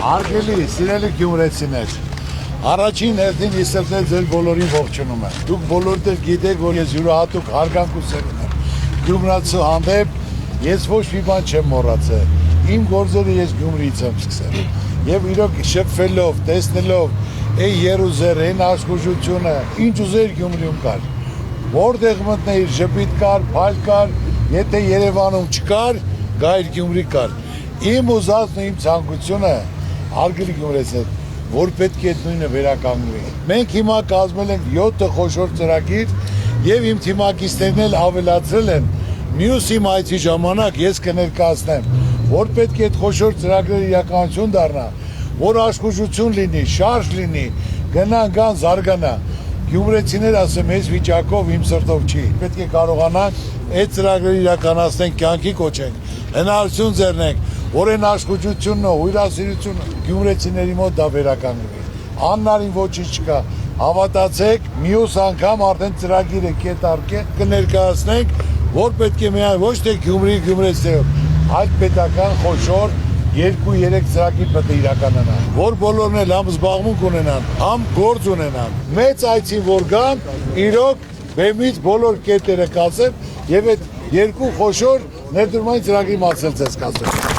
Արգելի, սիրելի գյումրեցիներ, առաջին հերթին իսրտել ձեր բոլորին ողջունում եմ։ Դուք բոլորդ էլ գիտեք, որ ես յուրահատուկ հարգանք ու սեր ունեմ Գյումրացու հանդեպ, ես ոչ մի բան չեմ մոռացել։ Իմ գործերը ես Գյումրիից եմ սկսել։ Եվ իրոք շփվելով, տեսնելով այն երուզեր, այն աշխուժությունը, ինչ ուզեր Գյումրիում կար։ Որտեղ մտնեիր, ժպիտ կար, փայլ կար, եթե Երևանում չկար, գայր Գյումրի կար։ Իմ ուզածն ու իմ ցանկությունը արգելի գյումրեցիներ, որ պետք է այդ նույնը վերականգնվի։ Մենք հիմա կազմել ենք 7 խոշոր ծրագիր եւ իմ թիմակիցներն էլ ավելացրել են։ Մյուս իմ այցի ժամանակ ես կներկայացնեմ, որ պետք է այդ խոշոր ծրագրերը իրականություն դառնա, որ աշխուժություն լինի, շարժ լինի, գնան զարգանա։ Գյումրեցիներ ասեմ, այս վիճակով իմ սրտով չի։ Պետք է կարողանանք այդ ծրագրերը իրականացնենք, կյանքի կոչենք, հնարավորություն ձեռնենք, որ այն աշխուժությունն ու հյուրասիրությունը գյումրեցիների մոտ դա վերականգնվի։ Աննարին ոչինչ չկա։ Հավատացեք, մյուս անգամ արդեն ծրագիրը կետ առ կետ կներկայացնենք, որ պետք է միայն ոչ թե Գյումրի գյումրեցիներով, այլ պետական խոշոր 2-3 ծրագիր պետք է իրականանան, որ բոլորն էլ համ զբաղմունք ունենան, համ գործ ունենան։ Մեծ այցին որ գան, իրոք բեմից բոլոր կետերը կասեն եւ այդ երկու խոշոր ներդրումային ծրագրի մասը ցես կասեն։